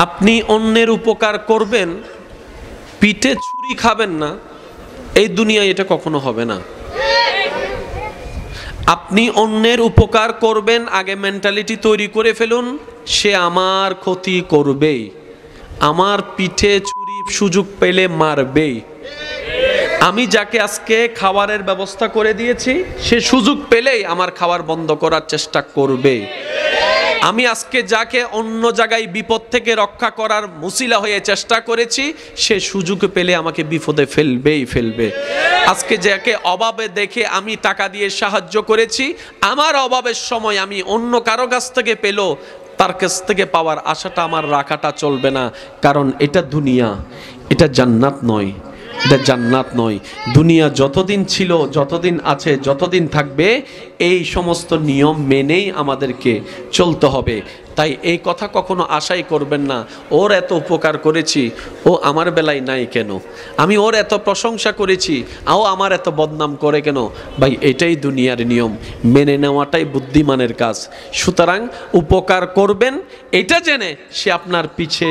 আপনি অন্যের উপকার করবেন, পিঠে ছুরি খাবেন না, এই দুনিয়ায় এটা কখনো হবে না। আপনি অন্যের উপকার করবেন, আগে মেন্টালিটি তৈরি করে ফেলুন, সে আমার ক্ষতি করবেই, আমার পিঠে ছুরি সুযোগ পেলে মারবেই। আমি যাকে আজকে খাবারের ব্যবস্থা করে দিয়েছি, সে সুযোগ পেলেই আমার খাবার বন্ধ করার চেষ্টা করবে। আমি আজকে যাকে অন্য জায়গায় বিপদ থেকে রক্ষা করার মুসিলা হয়ে চেষ্টা করেছি, সে সুযোগ পেলে আমাকে বিপদে ফেলবে। আজকে যাকে অভাবে দেখে আমি টাকা দিয়ে সাহায্য করেছি, আমার অভাবের সময় আমি অন্য কারো কাছ থেকে পেলো, তার কাছ থেকে পাওয়ার আশাটা আমার রাখাটা চলবে না। কারণ এটা দুনিয়া, এটা জান্নাত নয়, এটা জান্নাত নয়। দুনিয়া যতদিন ছিল, যতদিন আছে, যতদিন থাকবে, এই সমস্ত নিয়ম মেনেই আমাদেরকে চলতে হবে। তাই এই কথা কখনো আশাই করবেন না, ওর এত উপকার করেছি, ও আমার বেলায় নাই কেন, আমি ওর এত প্রশংসা করেছি, ও আমার এত বদনাম করে কেন। ভাই, এটাই দুনিয়ার নিয়ম, মেনে নেওয়াটাই বুদ্ধিমানের কাজ। সুতরাং উপকার করবেন এটা জেনে সে আপনার পিছে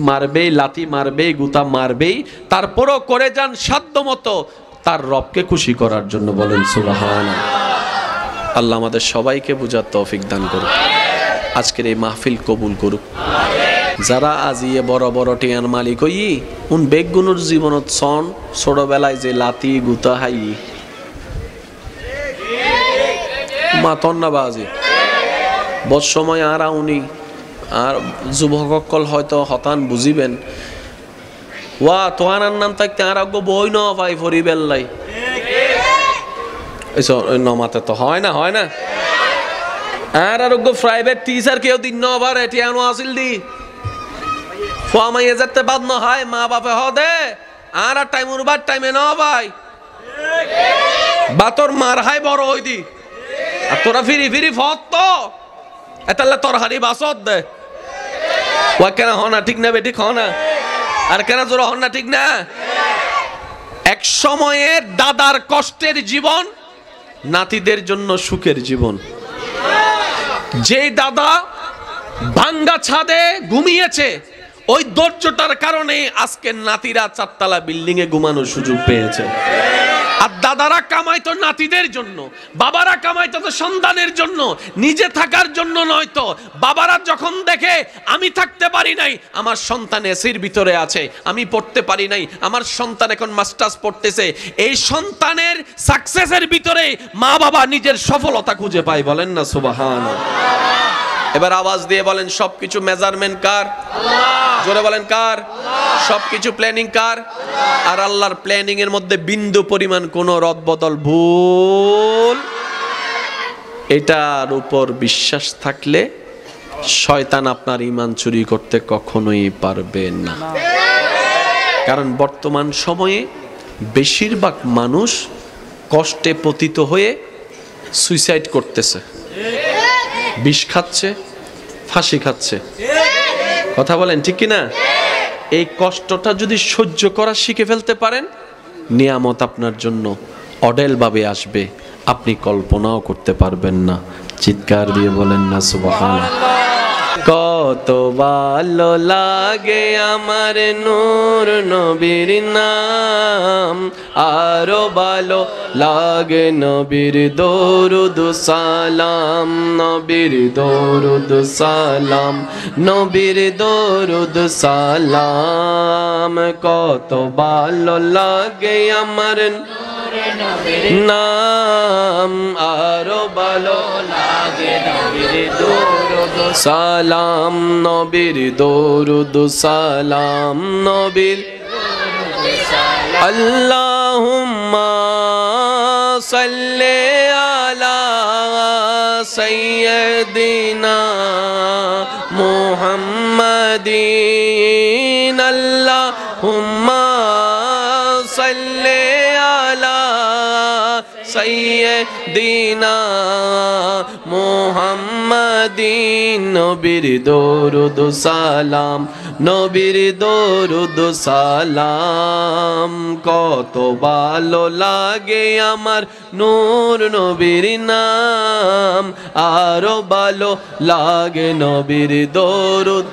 মারবেই, লাথি মারবেই, গুতা মারবেই, তারপরও করে যান সাধ্যমতো তার রবকে খুশি করার জন্য। বলেন সুবহানাল্লাহ। আল্লাহ আমাদের সবাইকে বুঝার তৌফিক দান করুক, আজকের এই মাহফিল কবুল করুক। যারা আজিয়ে বড় বড় টিয়ার মালিক হই, উন বেগুনুর জীবনত সন ছোটবেলায় যে লাতি গুতা হাই মাতন না বাজি বৎ সময় আর উনি আর যুবকসকল হয়তো হতান বুঝিবেন, ওয়া তোয়ার নাম থাকতে আর আগে বই ন ভাই ফরি বেল্লাই নমাতে তো হয় না আর আরোগ্য প্রাইভেট টিচার কেউ দিন নবার এটি আনো আসিল দি ফামাইয়ে যেতে বাদ না হয় মা বাপে হদে আর টাইম উরবার টাইমে ন ভাই বাতর মার হাই বড় হই দি আর তোরা ফিরি ফত তো এতাল্লা তোর হারি বাসত দে ওয়া কেন হনা ঠিক না বেটি হনা আর কেন জোর হনা ঠিক না। এক সময়ে দাদার কষ্টের জীবন নাতিদের জন্য সুখের জীবন। যে দাদা ভাঙ্গা ছাদে ঘুমিয়েছে, ওই ধৈর্যটার কারণে আজকে নাতিরা চারতলা বিল্ডিং এ ঘুমানোর সুযোগ পেয়েছে। আর দাদারা কামাইতো নাতিদের জন্য, বাবারা কামাইতো তো সন্তানের জন্য, নিজে থাকার জন্য নয়। তো বাবারা যখন দেখে আমি থাকতে পারি নাই, আমার সন্তান এসির ভিতরে আছে, আমি পড়তে পারি নাই, আমার সন্তান এখন মাস্টার্স পড়তেছে, এই সন্তানের সাকসেসের ভিতরে মা বাবা নিজের সফলতা খুঁজে পায়। বলেন না সুবহানাল্লাহ। এবার আওয়াজ দিয়ে বলেন, সবকিছু মেজারমেন্ট কার? জোরে বলেন কার? সবকিছু প্ল্যানিং কার? আর আল্লাহর প্ল্যানিং এর মধ্যে বিন্দু পরিমাণ কোন রদবদল ভুল, এটার উপর বিশ্বাস থাকলে শয়তান আপনার ঈমান চুরি করতে কখনোই পারবে না। কারণ বর্তমান সময়ে বেশিরভাগ মানুষ কষ্টে পতিত হয়ে সুইসাইড করতেছে, বিষ খাচ্ছে, ফাঁসি খাচ্ছে। কথা বলেন ঠিক কিনা? এই কষ্টটা যদি সহ্য করা শিখে ফেলতে পারেন, নিয়ামত আপনার জন্য অডেল ভাবে আসবে, আপনি কল্পনাও করতে পারবেন না। চিৎকার দিয়ে বলেন না সুবহানাল্লাহ। কত ভালো লাগে আমার নূর নবীর নাম, আরো ভালো লাগে নবীর দরুদ সালাম, নবীর দরুদ সালাম, নবীর দরুদ সালাম। কত ভালো লাগে আমার নাম, আরো ভালো লাগে নবীর দরুদ সালাম, নবীর দরুদ সালাম, নবীর আল্লাহুম্মা সাল্লি আলা সাইয়্যিদিনা মুহাম্মাদিন, আল্লাহুম্মা সাল্লি আলা সাইয়্যিদিনা মুহাম্মাদিন, নবীর দরুদ সালাম, নবীর দরুদ সালাম। কত ভালো লাগে আমার নূর নবীর নাম, আরো ভালো লাগে নবীর দরুদ।